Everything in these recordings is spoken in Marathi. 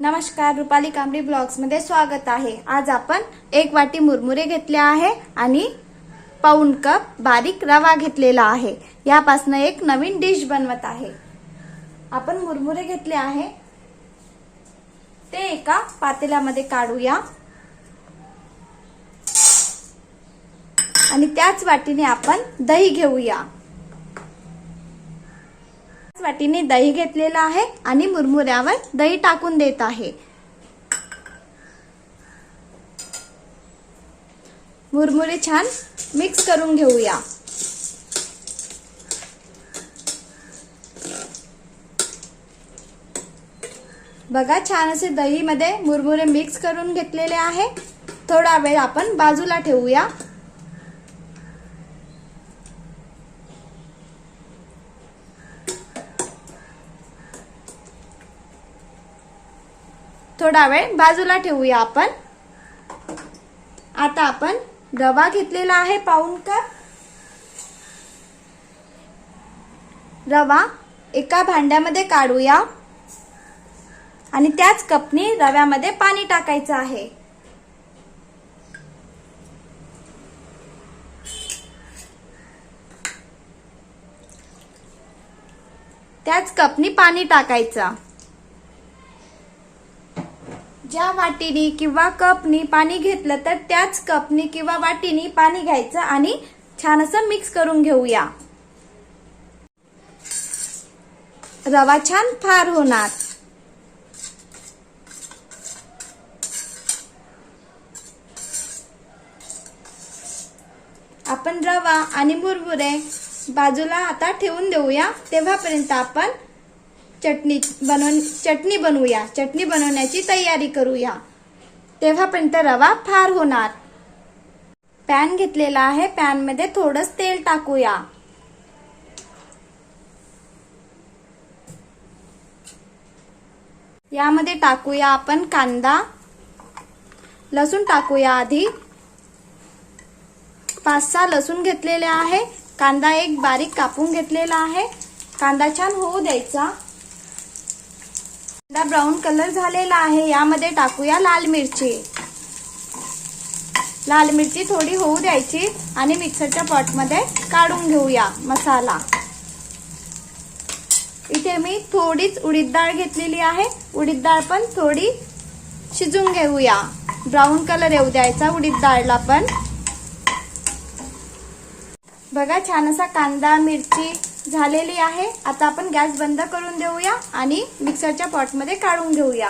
नमस्कार, रुपाली कांबळी ब्लॉग्स मध्ये स्वागत आहे। आज आपण एक वाटी मुरमुरे घेतले आहे आणि पाऊण कप बारीक रवा घेतलेला आहे। यापासून एक नवीन डिश बनवत आहे। आपण मुरमुरे घेतले आहे ते एका पातेल्यामध्ये काढूया आणि त्याच वाटीने आपण दही घेऊया। वाटीने दही घेतलेला आहे आणि मुरमुऱ्यावर दही टाकून देत आहे। मुरमुरे छान मिक्स करून घेऊया। बघा, छान असे दही मध्ये मुरमुरे मिक्स करून घेतलेले आहे। थोडा वेळ आपण बाजूला ठेवूया। थोडा वेळ बाजूला ठेवूया आपण। आता आपण रवा घेतलेला आहे पाऊण कप। रवा एका भांड्यामध्ये काढूया आणि त्याच कपनी रव्यामध्ये पाणी टाकायचं आहे। त्याच कपनी पाणी टाकायचं। ज्या वाटीनी किंवा कपनी पाणी घेतलं तर त्याच कपनी किंवा वाटीनी पाणी घ्यायचं आणि छान असं मिक्स करून घेऊया। रवा छान फार होणार। आपण रवा आणि मुरमुरे बाजूला आता ठेवून देऊया। तेव्हापर्यंत आपण चटणी बनवूया। चटणी बनवण्याची तयारी करूया। तेव्हापर्यंत रवा फार होणार। पॅन घेतलेला आहे, पॅन मध्ये थोडंच तेल टाकूया। यामध्ये टाकूया आपण कांदा, लसूण टाकूया। आधी 5-6 लसूण घेतलेले आहे। कांदा एक बारीक कापून घेतलेला आहे। कांदा छान होऊ द्यायचा। कांदा ब्राऊन कलर झालेला आहे। यामध्ये टाकूया लाल मिरची। लाल मिरची थोडी होऊ द्यायची आणि मिक्सरच्या पॉट मध्ये काढून घेऊया मसाला। इथे मी थोडीच उडीद डाळ घेतलेली आहे। उडीद डाळ पण थोडी शिजून घेऊया। ब्राऊन कलर येऊ द्यायचा उडीद डाळला पण। बघा, छान असा कांदा मिरची झालेली आहे। आता आपण गॅस बंद करून देऊया आणि मिक्सरच्या पॉट मध्ये काढून घेऊया।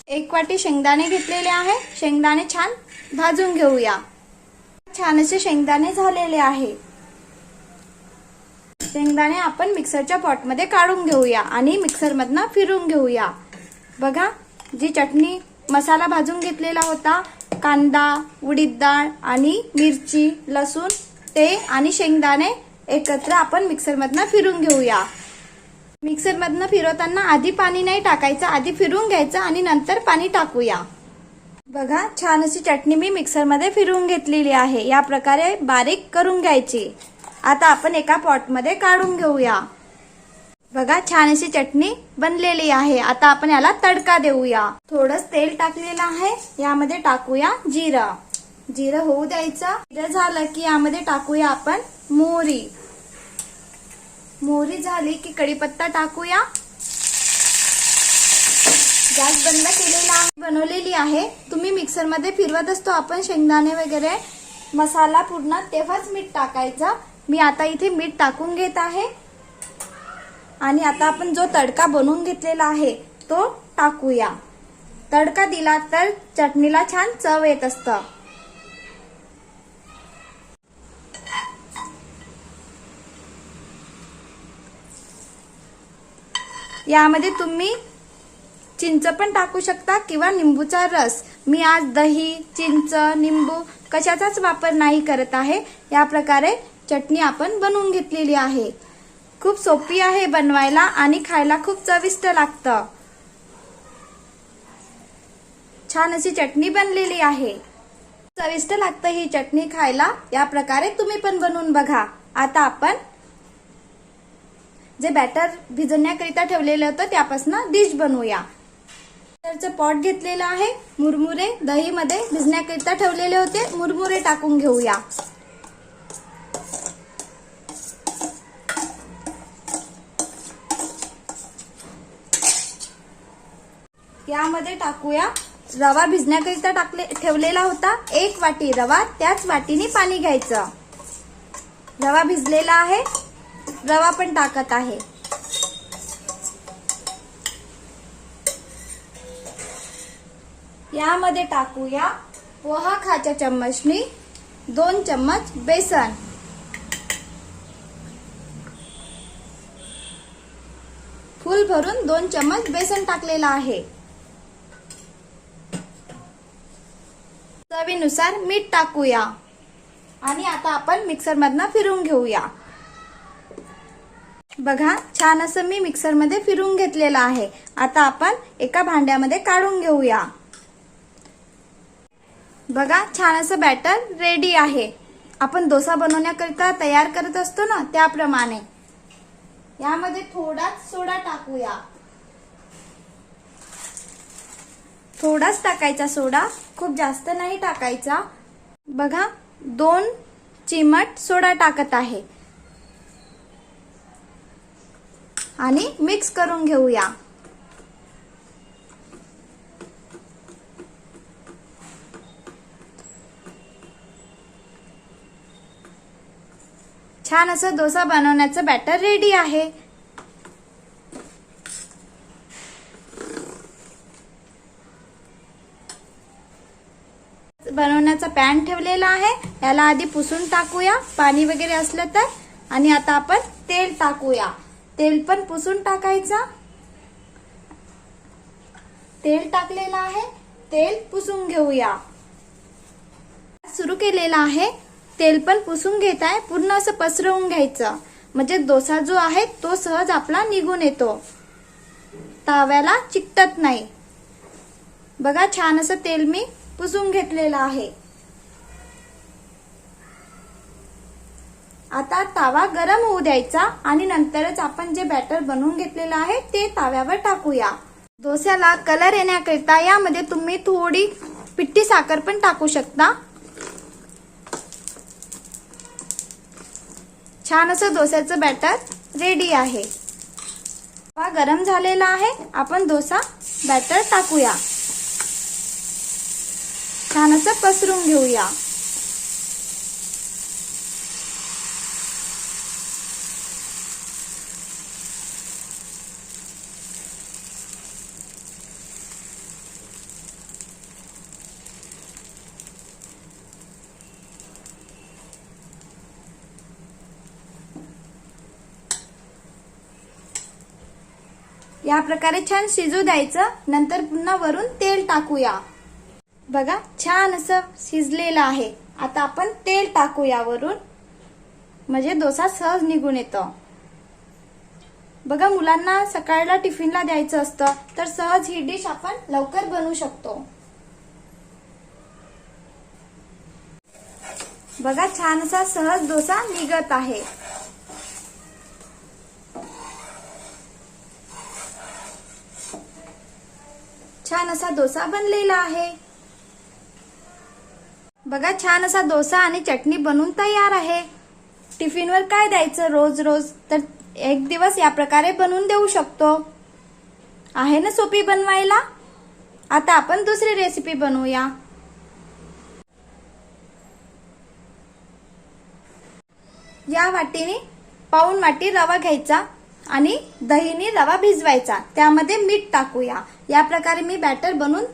एक वाटी शेंगदाणे घेतलेले आहे। शेंगदाणे छान भाजून घेऊया। छान असे शेंगदाणे झालेले आहे। शेंगदाणे आपण मिक्सरच्या पॉट मध्ये काढून घेऊया आणि मिक्सर मधनं फिरून घेऊया। बघा, जी चटणी मसाला भाजून घेतलेला होता, कांदा, उडीद डाळ आणि मिरची, लसूण ते आणि शेंगदाणे एकत्र आपण मिक्सर मधनं फिरून घेऊया। मिक्सर मधनं फिरवताना आधी पाणी नाही टाकायचं, आधी फिरून घ्यायचं आणि नंतर पाणी टाकूया। बघा, छान अशी चटणी मी मिक्सर मध्ये फिरून घेतलेली आहे। या प्रकारे बारीक करून घ्यायची। आता आपण एका पॉट मध्ये काढून घेऊया। बघा, छान अशी चटणी बनलेली आहे। आता आपण याला तडका देऊया। थोडंच तेल टाकलेलं आहे। यामध्ये टाकूया जिरं। जिरं होऊ द्यायचं। जिरं झालं की यामध्ये टाकूया आपण मोहरी। मोहरी झाली की कढीपत्ता टाकूया। गॅस बंद केलेला आहे। बनवलेली आहे। तुम्ही मिक्सर मध्ये फिरवत असतो आपण शेंगदाणे वगैरे मसाला पूर्ण, तेव्हाच मीठ टाकायचं। मी आता इथे मीठ टाकून घेत आहे आणि आता आपण जो तडका बनवून घेतलेला आहे तो टाकूया। तडका दिला तर चटणीला छान चव येत असतं। यामध्ये तुम्ही चिंच पण टाकू शकता किंवा निंबूचा रस। मी आज दही, चिंच, निंबू कशाचाच वापर नाही करत आहे। या प्रकारे चटणी आपण बनवून घेतलेली आहे। खूप सोपी आहे बनवायला आणि खायला खूप चविष्ट लागतं। छान अशी चटणी बनलेली आहे। चविष्ट लागतं ही चटणी खायला। या प्रकारे तुम्ही पण बनवून बघा। आता आपण जे बॅटर भिजवण्याकरिता ठेवलेलं होतं त्यापासून डिश बनवूया। मिक्सरचं पॉट घेतलेलं आहे. मुरमुरे दहीमध्ये भिजण्याकरिता ठेवलेले होते. मुरमुरे टाकून घेऊया. यामध्ये टाकूया रवा. भिजण्याकरिता ठेवलेला होता 1 वाटी रवा. त्याच वाटीने पाणी घ्यायचं. रवा भिजलेला आहे. रवा पण टाकत आहे. यामध्ये टाकूया पोहा खाच्या चम्मचनी 2 चम्मच बेसन. फुल भरून 2 चम्मच बेसन टाकलेला आहे. चवीनुसार मीठ टाकूया आणि आता आपण मिक्सर मधनं फिरवून घेऊया. बघा छान असं मी मिक्सर मध्ये फिरवून घेतलेलं आहे. आता आपण एका भांड्यामध्ये काढून घेऊया. बघा छान असं बॅटर रेडी आहे. आपण डोसा बनवण्याकरिता तयार करत असतो ना, त्याप्रमाणे. यामध्ये थोडाच सोडा टाकूया. थोडाच टाकायचा सोडा, खूप जास्त नाही टाकायचा. बघा 2 चिमट सोडा टाकत आहे आणि मिक्स करून घेऊया. छान असं डोसा बनवण्याचं बॅटर रेडी आहे. बनवण्याचा पॅन ठेवलेला आहे. याला आधी पुसून टाकूया पाणी वगैरे असलं तर. आणि आता आपण तेल टाकूया. तेल पण पुसून टाकायचं. तेल टाकलेलं आहे. तेल पुसून घेऊया. सुरू केलेला आहे. तेल पण पुसून घेत आहे. पूर्ण असं पसरवून घ्यायचं, म्हणजे डोसा जो आहे तो सहज आपला निघून येतो, ताव्याला चिकटत नाही. बघा छान असं तेल मी पुसून घेतलेलं आहे. आता तावा गरम होऊ द्यायचा आणि नंतरच आपण जे बॅटर बनवून घेतलेलं आहे ते ताव्यावर टाकूया. डोस्याला कलर येण्याकरिता यामध्ये तुम्ही थोडी पिठी साखर पण टाकू शकता. छान असं डोस्याचं बॅटर रेडी आहे. तवा गरम झालेला आहे. आपण डोसा बॅटर टाकूया. छान असं पसरून घेऊया. या प्रकारे छान शिजू द्यायचं. नंतर पुन्हा वरून तेल टाकूया. बघा छान असं शिजलेलं आहे. आता आपण तेल टाकूया वरून, म्हणजे डोसा सहज निघून येतो. बघा मुलांना सकाळला टिफिनला द्यायचं असतं तर सहज ही डिश आपण लवकर बनवू शकतो. बघा छान असा सहज डोसा निघत आहे. छान असा डोसा बनलेला आहे. बघा छान असा डोसा आणि चटणी बनवून तयार आहे. टिफिनवर काय द्यायचं रोज रोज, तर एक दिवस या प्रकारे बनवून देऊ शकतो. आहे ना सोपी बनवायला. आता आपण दुसरी रेसिपी बनवूया. या वाटीने पाऊण वाटी रवा घ्यायचा आणि दहीने रवा भिजवायचा. त्यामध्ये मीठ टाकूया. या प्रकारे मी बॅटर बनवून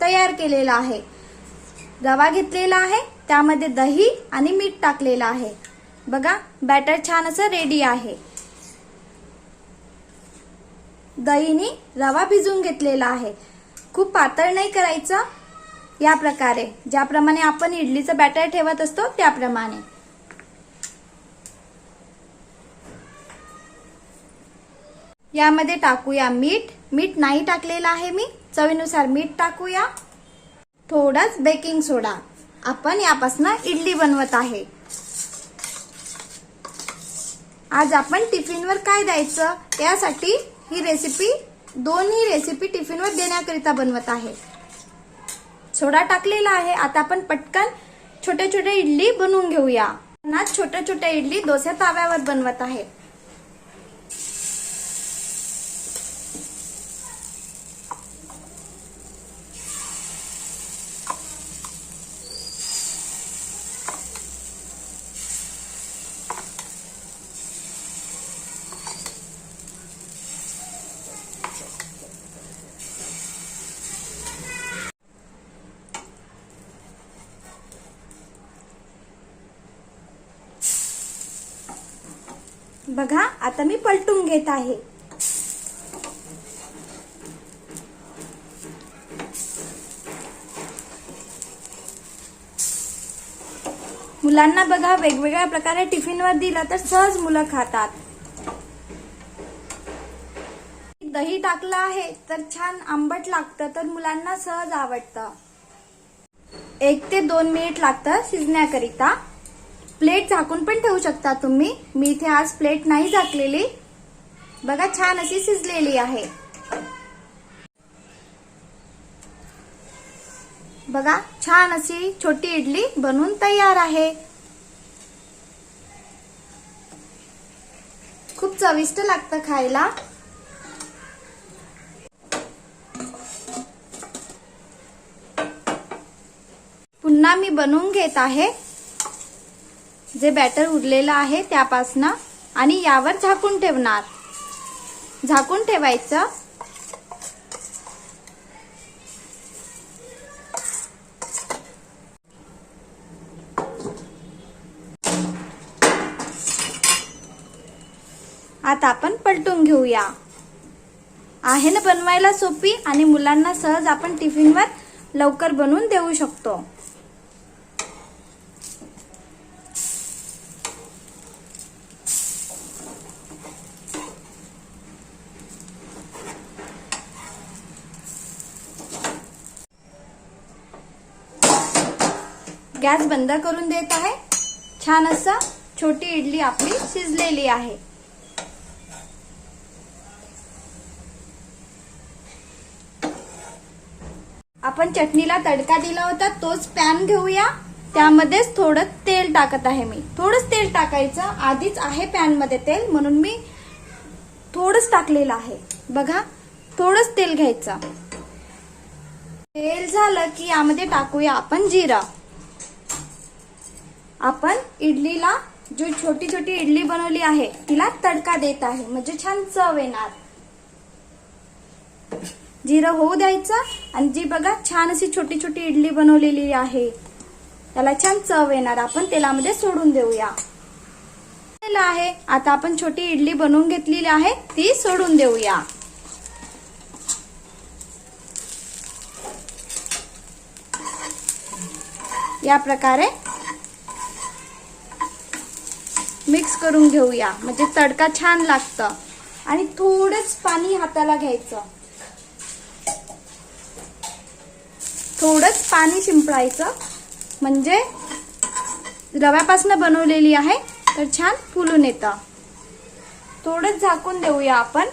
तयार केलेला आहे. रवा घेतलेला आहे, त्यामध्ये दही आणि मीठ टाकलेलं आहे. बघा बॅटर छान असं रेडी आहे. दहीने रवा भिजवून घेतलेला आहे. खूप पातळ नाही करायचं. या प्रकारे ज्याप्रमाणे आपण इडलीचं बॅटर ठेवत असतो त्याप्रमाणे. यामध्ये टाकूया मीठ. मीठ नाही टाकलेलं आहे मी. चवीनुसार मीठ टाकूया. थोडाच बेकिंग सोडा. आपण यापासून इडली बनवत आहे. आज आपण टिफिनवर काय द्यायचं यासाठी ही रेसिपी दोन्ही रेसिपी टिफिनवर देण्याकरिता बनवत आहे. सोडा टाकलेला आहे. आता आपण पटकन छोट्या छोट्या इडली बनवून घेऊया. ना छोट्या छोट्या इडली डोसा ताव्यावर बनवत आहे. बघा आता मी पलटून घेत आहे. मुलांना बघा वेगवेगळ्या प्रकारे टिफिनवर दिलं तर सहज मुलं खातात. दही टाकलं आहे तर छान आंबट लागतं तर मुलांना सहज आवडतं. 1 ते 2 मिनिट लागतं शिजण्याकरिता. प्लेट झाकून पण ठेवू शकता तुम्ही. मी इथे आज प्लेट नाही झाकलेली. बघा छान अशी शिजलेली आहे. बघा छान अशी छोटी इडली बनवून तयार आहे. खूप चविष्ट लागतं खायला. पुन्हा मी बनवून घेत आहे. जे बॅटर उरलेलं आहे त्यापासनं आणि यावर झाकून ठेवणार. झाकून ठेवायचं. आता आपण पलटून घेऊया. आहे ना बनवायला सोपी आणि मुलांना सहज आपण टिफिनवर लवकर बनवून देऊ शकतो. गॅस बंद करून देत आहे. छान असं छोटी इडली आपली शिजलेली आहे. आपण चटणीला तडका दिला होता तोच पॅन घेऊया. त्यामध्येच थोडं तेल टाकत आहे मी. थोडंच तेल टाकायचं. आधीच आहे पॅन मध्ये तेल म्हणून मी थोडंच टाकलेलं आहे. बघा थोडंच तेल घ्यायचं. तेल झालं की यामध्ये टाकूया आपण जिरं. आपण इडलीला जो छोटी छोटी इडली बनवली आहे तिला तडका देत आहे म्हणजे छान चव येणार. जिरं होऊ द्यायचं आणि जी बघा छान अशी छोटी छोटी इडली बनवलेली आहे त्याला छान चव येणार. आपण तेलामध्ये सोडून देऊया. आहे आता आपण छोटी इडली बनवून घेतलेली आहे ती सोडून देऊया. या प्रकारे मिक्स करून घेऊया म्हणजे तडका छान लागतं. आणि थोडंच पाणी हाताला घ्यायचं. थोडंच पाणी शिंपडायचं म्हणजे रव्यापासून बनवलेली आहे तर छान फुलून येतं. थोडंच झाकून देऊया आपण.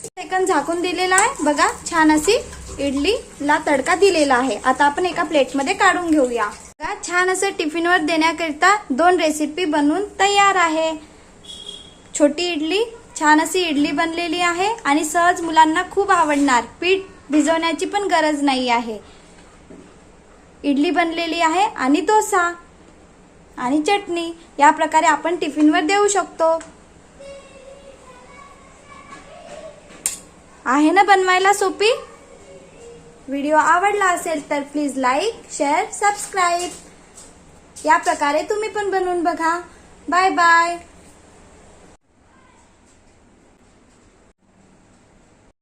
सेकंद झाकून दिलेला आहे. बघा छान अशी इडलीला तडका दिलेला आहे. आता आपण एका प्लेटमध्ये काढून घेऊया. छान असं टिफिनवर देण्याकरिता 2 रेसिपी बनवून तयार आहे. छोटी इडली छान अशी इडली बनलेली आहे आणि सहज मुलांना खूप आवडणार. पीठ भिजवण्याची पण गरज नाही आहे. इडली बनलेली आहे आणि डोसा आणि चटणी या प्रकारे आपण टिफिनवर देऊ शकतो. आहे ना बनवायला सोपी. व्हिडिओ आवडला असेल तर प्लीज लाईक, शेअर, सबस्क्राईब. या प्रकारे तुम्ही पण बनवून बघा. Bye bye.